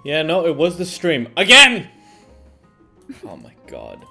Yeah, no, it was the stream. Again! Oh my god.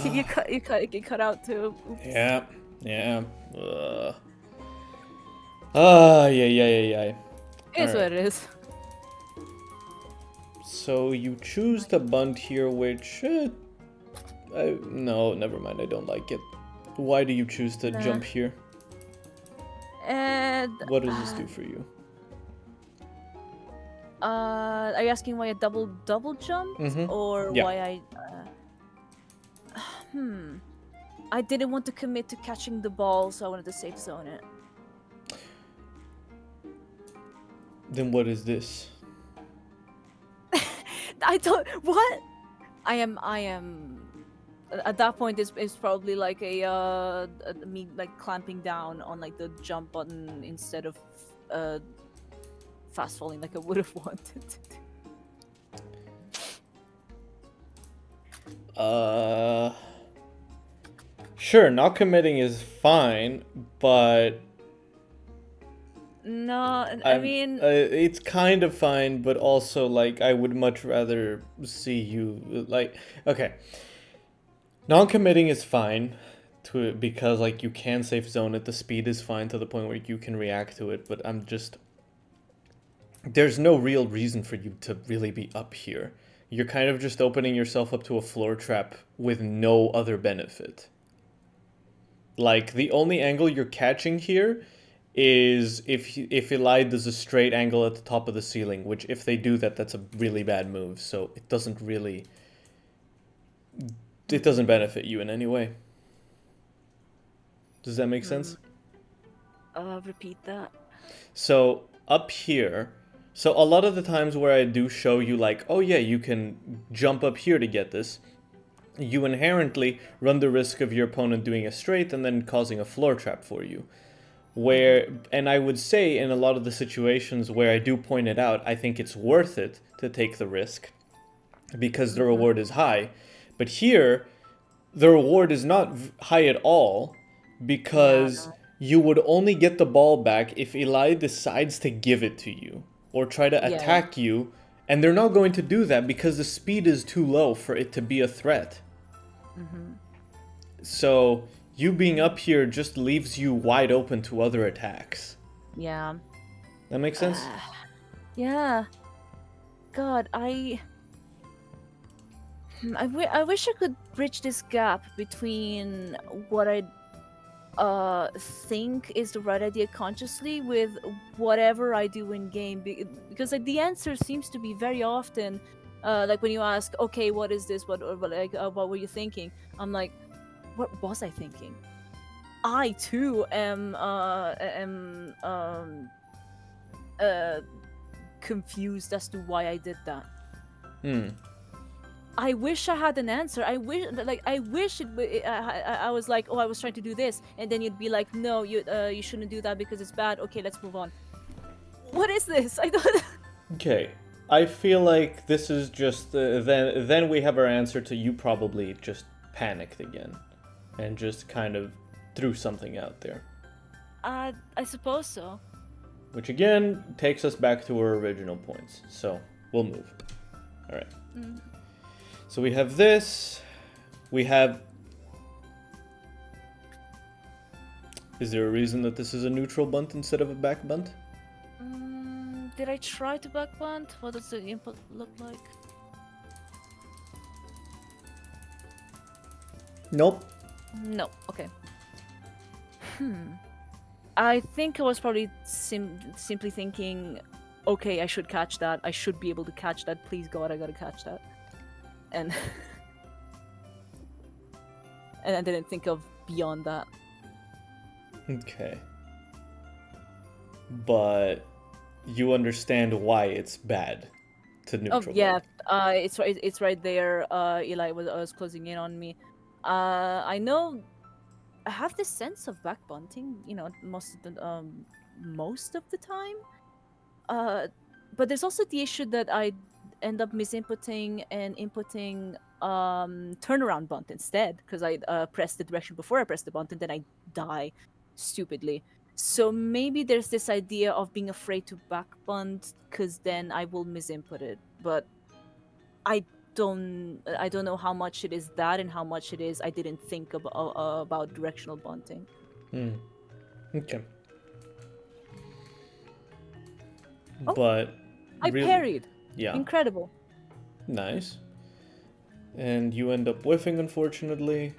You cut out too. Oops. Yeah, yeah. Ah, yeah. It is what it is. So you choose the bunt here, which... no, never mind, I don't like it. Why do you choose to jump here? And What does this do for you? are you asking why I double jumped or Yeah. why I? I didn't want to commit to catching the ball, so I wanted to safe zone it. Then what is this? I don't. What? I am. At that point, it's probably like me like clamping down on like the jump button instead of fast falling like I would have wanted to do. Sure, not committing is fine, but No, I mean, it's kind of fine, but also like I would much rather see you like okay. Non-committing is fine to it because like you can safe zone it. The speed is fine to the point where you can react to it, but there's no real reason for you to really be up here. You're kind of just opening yourself up to a floor trap with no other benefit. Like the only angle you're catching here is if Elide does a straight angle at the top of the ceiling, which if they do that, that's a really bad move. So it doesn't benefit you in any way. Does that make sense? Repeat that. So up here, so a lot of the times where I do show you like, oh yeah, you can jump up here to get this, you inherently run the risk of your opponent doing a straight and then causing a floor trap for you. And I would say in a lot of the situations where I do point it out, I think it's worth it to take the risk because the reward is high. But here, the reward is not high at all because you would only get the ball back if Eli decides to give it to you or try to attack you, and they're not going to do that because the speed is too low for it to be a threat. So you being up here just leaves you wide open to other attacks. Yeah. That makes sense? Yeah. God, I wish I could bridge this gap between what I think is the right idea consciously with whatever I do in game, because like the answer seems to be very often like when you ask, okay, what is this, what were you thinking, I'm like, what was I thinking? I too am confused as to why I did that. I wish I had an answer. I wish I was like, oh, I was trying to do this, and then you'd be like, no, you shouldn't do that because it's bad. Okay, let's move on. What is this? I don't. Okay, I feel like this is just then we have our answer to you probably just panicked again, and just kind of threw something out there. I suppose so. Which again takes us back to our original points. So we'll move. All right. So we have this. We have. Is there a reason that this is a neutral bunt instead of a back bunt? Did I try to back bunt? What does the input look like? Nope. No. Okay. I think I was probably simply thinking, okay, I should catch that. I should be able to catch that. Please God, I gotta catch that. And I didn't think of beyond that. Okay. But you understand why it's bad to neutral. Oh yeah, it's right there. Eli was closing in on me. I know. I have this sense of back bunting, most of the time. But there's also the issue that I end up misinputting and inputting turnaround bunt instead because I press the direction before I press the bunt and then I die stupidly. So maybe there's this idea of being afraid to backbunt because then I will misinput it. But I don't know how much it is that and how much it is I didn't think about directional bunting. Okay. Oh, But I really, parried. yeah, Incredible. nice. And you end up whiffing, unfortunately.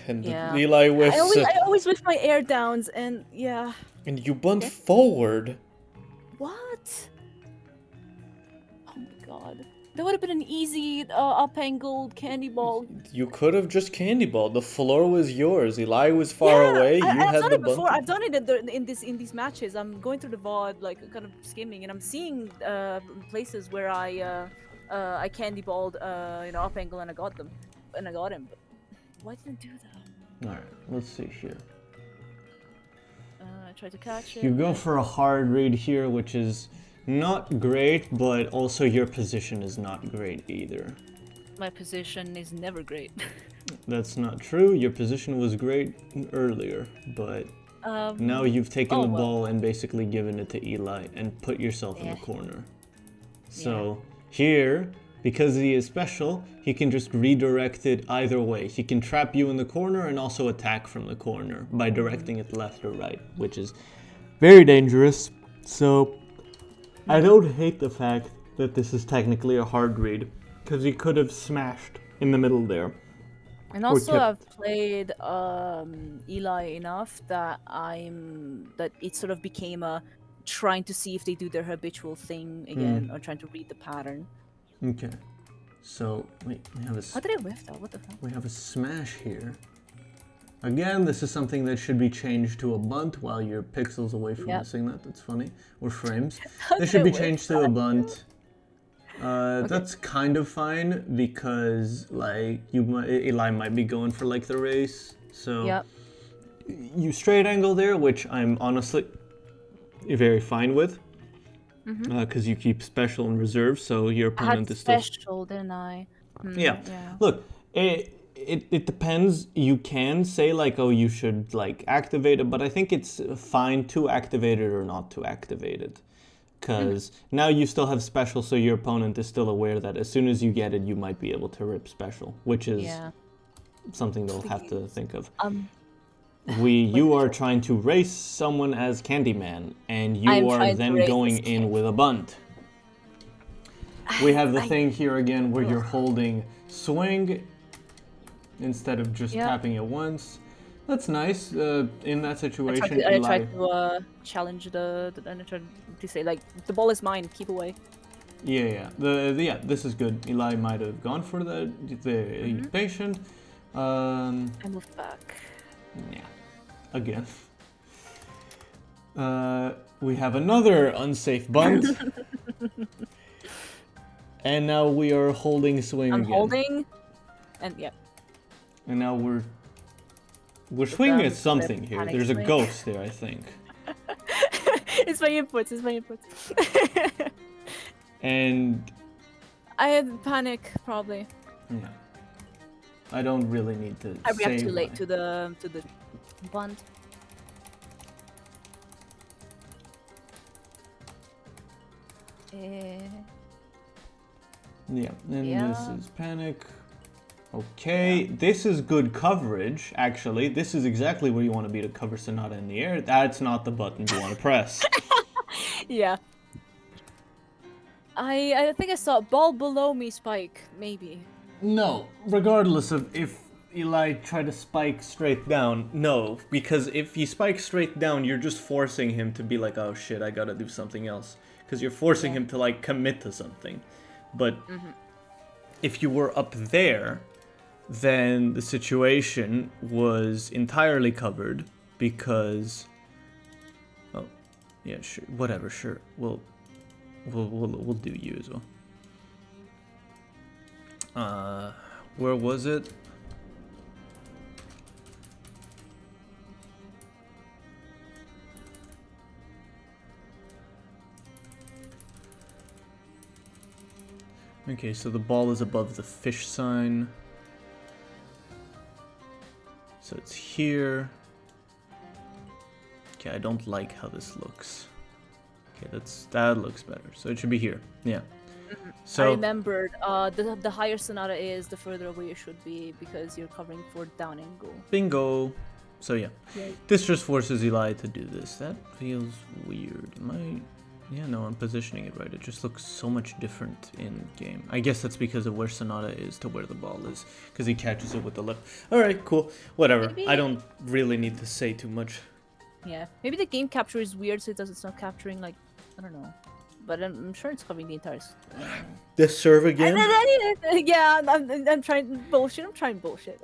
And Yeah. Eli whiffs, I always with my air downs and yeah. and you bunt Okay. forward. What? Oh my god. That would have been an easy up angled candy ball. You could have just candy balled. The floor was yours. Eli was Yeah, far away. You I've had done the it before. bunting. I've done it in these matches. I'm going through the VOD, like kind of skimming, and I'm seeing places where I candy balled up angle and I got them, and I got him. But why didn't I do that? All right, let's see here. I tried to catch it. You go but for a hard read here, which is not great, but also your position is not great either. my position is never great. That's not true. Your position was great earlier, but now you've taken oh the well. ball and basically given it to Eli and put yourself in Yeah. the corner. So here, because he is special, he can just redirect it either way. He can trap you in the corner and also attack from the corner by directing it left or right, which is very dangerous. So I don't hate the fact that this is technically a hard read, because he could have smashed in the middle there. And also, kept- I've played Eli enough that it sort of became a trying to see if they do their habitual thing again or trying to read the pattern. Okay. So wait, How did I whiff that? What the fuck? we have a smash here. Again, this is something that should be changed to a bunt while you're pixels away from Yep. missing that. That's funny. Or frames. How This did should I be whiff changed to a bunt. That's kind of fine because Eli might be going for like the race. So Yep. you straight angle there, which I'm honestly very fine with. Because you keep special and reserve, so your I opponent had is still special, didn't I? Yeah. Yeah. Look, it depends. You can say like, oh, you should like activate it, but I think it's fine to activate it or not to activate it. Because now you still have special, so your opponent is still aware that as soon as you get it, you might be able to rip special, which is Yeah. something they'll have to think of. Um. You are trying to race someone as Candyman, and you I'm are trying to then race going this in with a bunt. We have the thing here again where you're holding swing instead of just Yeah. tapping it once. That's nice. In that I situation, tried to challenge and I tried to say like the ball is mine, keep away. Yeah. This is good. Eli might have gone for the patient. I moved back. Yeah. Again. We have another unsafe bunt. And now we are holding swing I'm again. holding, and yeah. And now we're swinging at the something here. panic There's a swing. ghost there, I think. It's my inputs. It's my inputs. And I had panic probably. yeah, I don't really need to I say react too late why. to the bunt. Yeah, and Yeah. this is panic. Okay, this is good coverage, actually. This is exactly where you want to be to cover Sonata in the air. That's not the button you want to press. Yeah. I think I saw a ball below me spike, maybe. No, regardless of if Eli tried to spike straight down, no, because if he spikes straight down, you're just forcing him to be like, oh shit, I gotta do something else. Because you're forcing him to like commit to something. But if you were up there, then the situation was entirely covered because, oh, yeah, sure, whatever, sure, we'll do you as well. Where was it? Okay, so the ball is above the fish sign. So it's here. Okay, I don't like how this looks. Okay, that looks better. So it should be here. Yeah. I So remembered. The higher Sonata is, the further away you should be because you're covering for down angle. bingo. So yeah, Yay. this just forces Eli to do this. That feels weird. Am I? Yeah, no, I'm positioning it right. It just looks so much different in game. I guess that's because of where Sonata is to where the ball is, because he catches it with the left. All right, cool, whatever. Maybe- I don't really need to say too much. Yeah, maybe the game capture is weird, so it's not capturing like, I don't know, but I'm sure it's covering the entire. The serve again. Yeah, I'm trying bullshit. I'm trying bullshit.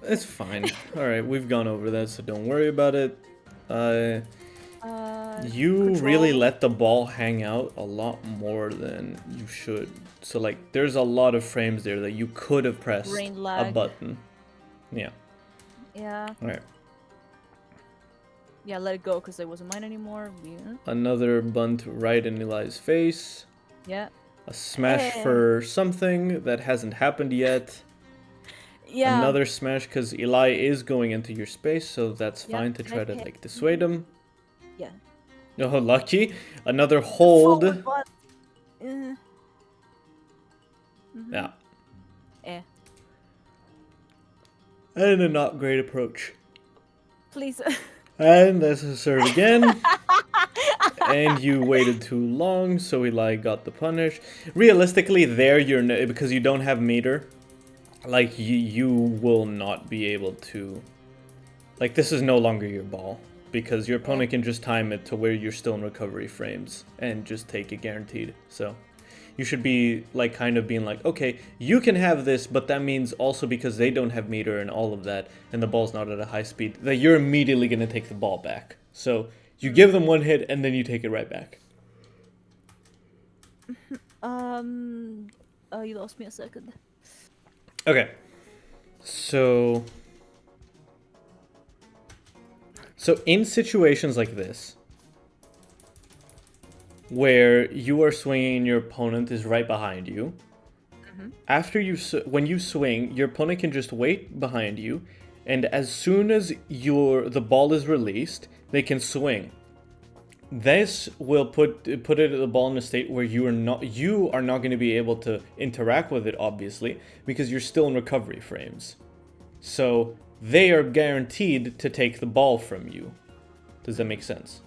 It's fine. All right, we've gone over that, so don't worry about it. You really control. let the ball hang out a lot more than you should. So like, there's a lot of frames there that you could have pressed Brain a lag. button. Yeah. Yeah, All right. yeah. Let it go because it wasn't mine anymore. Weird. Another bunt right in Eli's face. Yeah. A smash Eh. for something that hasn't happened yet. Yeah. Another smash because Eli is going into your space, so that's Yeah, fine to try to okay. like dissuade him. Yeah. Oh, lucky. Another hold. Forward butt. Mhm. Yeah. Eh. And a not great approach. Please. And that's a serve again. And you waited too long, so Eli got the punish. Realistically, there you're because you don't have meter. Like you will not be able to. Like this is no longer your ball because your opponent can just time it to where you're still in recovery frames and just take it guaranteed. So you should be like kind of being like, okay, you can have this, but that means also because they don't have meter and all of that, and the ball's not at a high speed, that you're immediately gonna take the ball back. So you give them one hit and then you take it right back. You lost me a second. Okay. So in situations like this, where you are swinging and your opponent is right behind you, after when you swing, your opponent can just wait behind you, and as soon as the ball is released, they can swing. This will put the ball in a state where you are not going to be able to interact with it, obviously, because you're still in recovery frames. So they are guaranteed to take the ball from you. Does that make sense?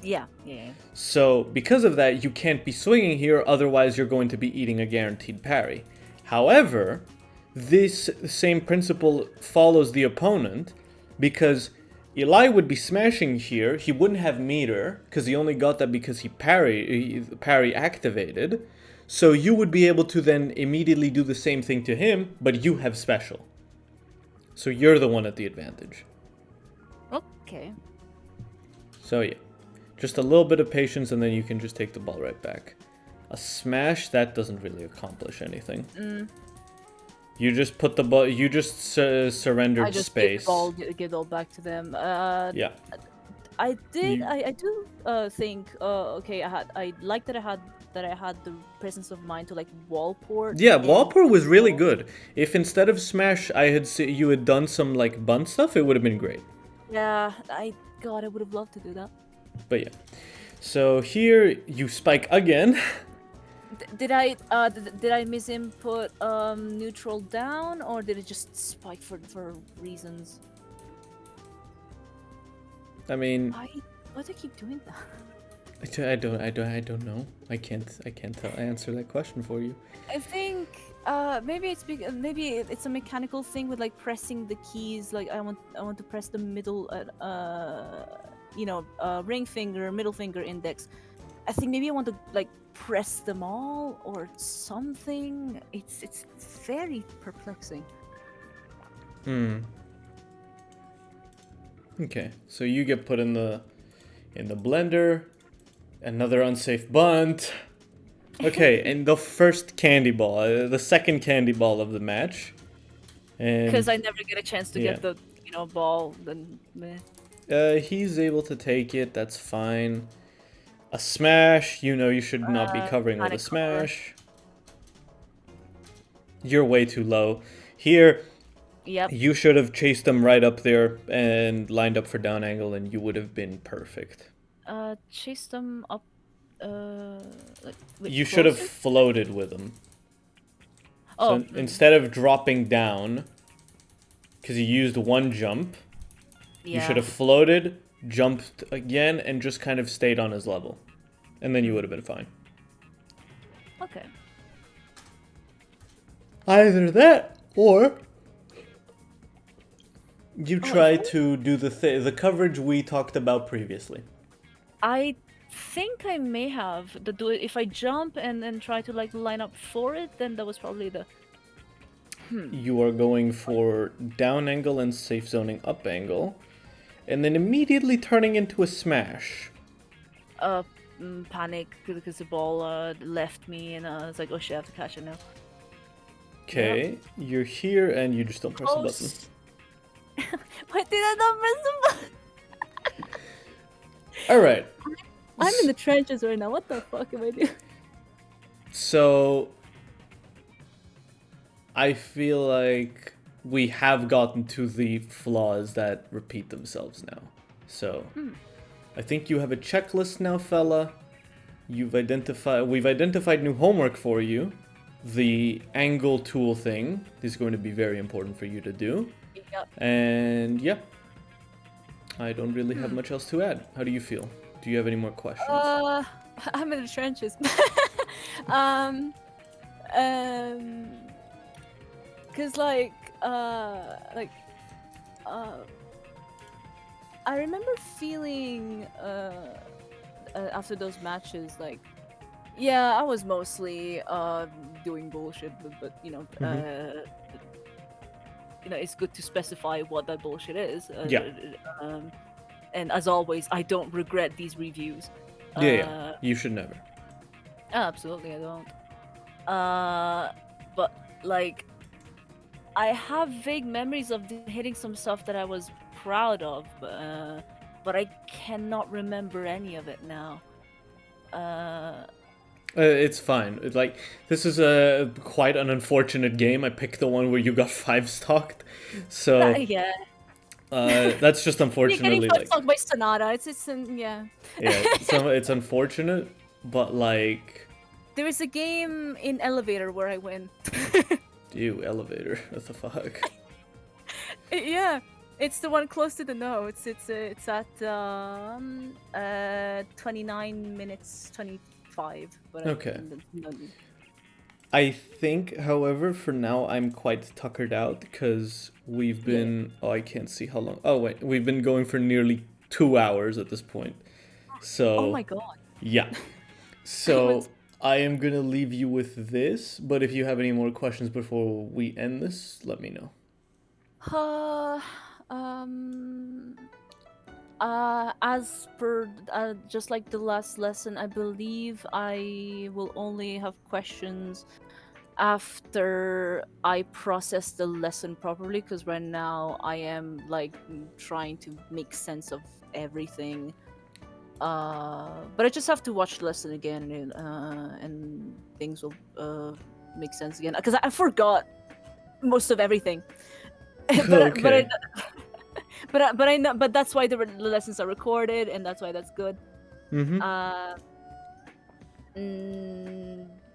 Yeah. Yeah. So because of that, you can't be swinging here, otherwise you're going to be eating a guaranteed parry. However, this same principle follows the opponent, because Eli would be smashing here, he wouldn't have meter, because he only got that because he parry activated, so you would be able to then immediately do the same thing to him, but you have special. So you're the one at the advantage. Okay. So yeah, just a little bit of patience and then you can just take the ball right back. A smash, that doesn't really accomplish anything. You just put the ball, you just surrendered I just space. give the ball back to them. Yeah. I did. You- I do think. Okay, I like that I had the presence of mind to like wall port. Yeah, and- Wallport was really good. If instead of smash you had done some like bunt stuff, it would have been great. Yeah, God, I would have loved to do that. But yeah. So here you spike again. Did I miss him put neutral down, or did it just spike for reasons? I mean, Why do I keep doing that? I don't know. I can't answer that question for you. I think maybe it's a mechanical thing with like pressing the keys. Like I want to press the middle ring finger, middle finger, index. I think maybe I want to like press them all or something. It's very perplexing. Okay, so you get put in the blender. Another unsafe bunt. Okay, and the first candy ball, the second candy ball of the match. And Because I never get a chance to yeah. get the ball. Then meh. he's able to take it. That's fine. A smash. You should not be covering with a panic cover. smash. You're way too low. Here, Yep. You should have chased them right up there and lined up for down angle, and you would have been perfect. Chase them up. Like with You should have closer? floated with them. Oh. So instead of dropping down, because you used one jump, you should Yeah. have floated, jumped again, and just kind of stayed on his level. And then you would have been fine. Okay. Either that, or you Oh, try to do the coverage we talked about previously. I think I may have the do it if I jump and then try to like line up for it. Then that was probably the. You are going for down angle and safe zoning up angle, and then immediately turning into a smash. Panic because the ball left me and I was like, oh shit, I have to catch it now. Okay, you're here and you just don't press the Oh, button. why did I not press the button? All right. I'm in the trenches right now. What the fuck am I doing? So I feel like we have gotten to the flaws that repeat themselves now. So I think you have a checklist now, fella. We've identified new homework for you. The angle tool thing is going to be very important for you to do. Yep. And yeah, I don't really have much else to add. How do you feel? Do you have any more questions? I'm in the trenches. Cause I remember feeling after those matches like, yeah, I was mostly doing bullshit, but it's good to specify what that bullshit is. Yeah. And as always, I don't regret these reviews. Yeah. You should never. Absolutely, I don't. But like, I have vague memories of hitting some stuff that I was proud of, but I cannot remember any of it now. It's fine. It's like, this is a quite an unfortunate game. I picked the one where you got 5-stocked, so Yeah. that's just You're unfortunately getting like fucked by Sonata. Yeah. yeah. So it's unfortunate, but like, There is a game in Elevator where I win. ew, elevator. What the fuck? Yeah, it's the one close to the notes. It's at 29 minutes 25. But Okay. I think, however, for now I'm quite tuckered out because we've been. Oh, I can't see how long. Oh wait, we've been going for nearly 2 hours at this point. So. Oh my god. Yeah. So I am gonna leave you with this, but if you have any more questions before we end this, let me know. As per just like the last lesson, I believe I will only have questions after I process the lesson properly, because right now I am like trying to make sense of everything. But I just have to watch the lesson again, and things will make sense again, because I forgot most of everything. Okay. But I know, but that's why the lessons are recorded, and that's why that's good. Mm-hmm.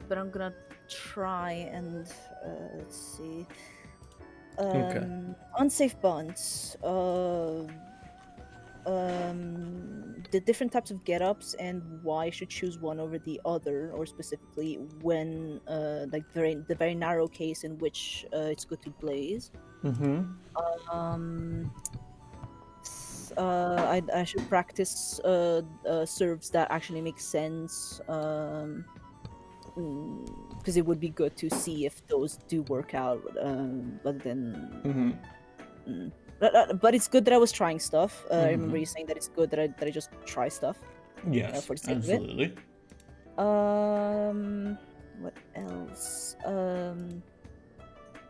But I'm gonna try and let's see. Okay. Unsafe bonds. The different types of get-ups and why I should choose one over the other, or specifically when like the very narrow case in which it's good to blaze. Mm-hmm. I should practice serves that actually make sense, because it would be good to see if those do work out, rather than. But it's good that I was trying stuff. I remember you saying that it's good that I just try stuff. Yes, For the sake absolutely. of it. What else?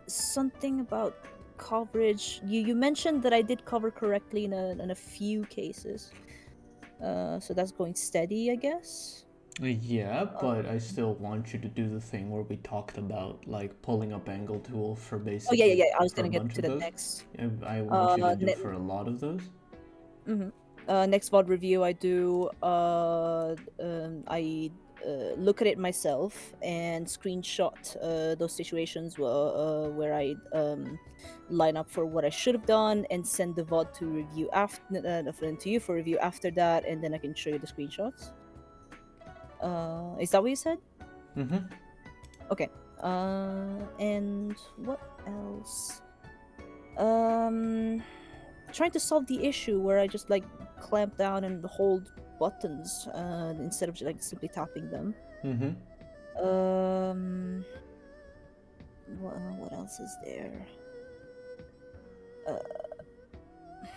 Something about coverage. You mentioned that I did cover correctly in a few cases. So that's going steady, I guess. Yeah, but I still want you to do the thing where we talked about like pulling up angle tool for Oh yeah, yeah, basically yeah. I was for a gonna get bunch to of that those. next. Yeah, I want you to do Ne for a lot of those. Next VOD review, I do. I look at it myself and screenshot those situations where I line up for what I should have done and send the VOD to review to you for review after that, and then I can show you the screenshots. Is that what you said? Mm-hmm. Okay. And what else? Um, Trying to solve the issue where I just like clamp down and hold buttons instead of like simply tapping them. Mm-hmm. Um, what else is there? Uh,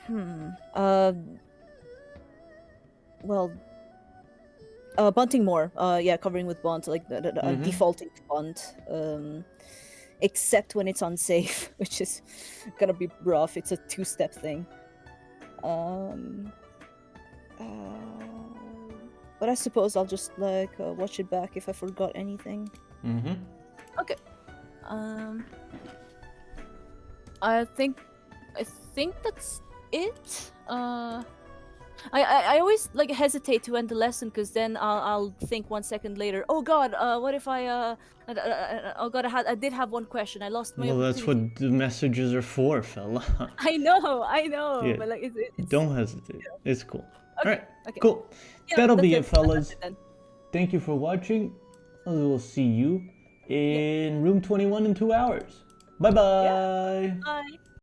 hmm. Well, bunting more. Yeah, covering with bunt, like Mm-hmm. defaulting to bunt. Except when it's unsafe, which is gonna be rough. It's a two-step thing. Um, but I suppose I'll just like watch it back if I forgot anything. Mm-hmm. Okay. Um, I think that's it. I always like hesitate to end the lesson because then I'll think 1 second later. Oh God, what if oh God, I did have one question. I lost my Well, that's opportunity. what the messages are for, fella. I know, Yeah, but like it's don't hesitate. It's cool. All okay, right, okay. cool. Yeah, That'll that's be it, it. That's fellas. it then. Thank you for watching. We'll see you Yep. in room 21 in 2 hours. Bye Yeah. bye. Bye.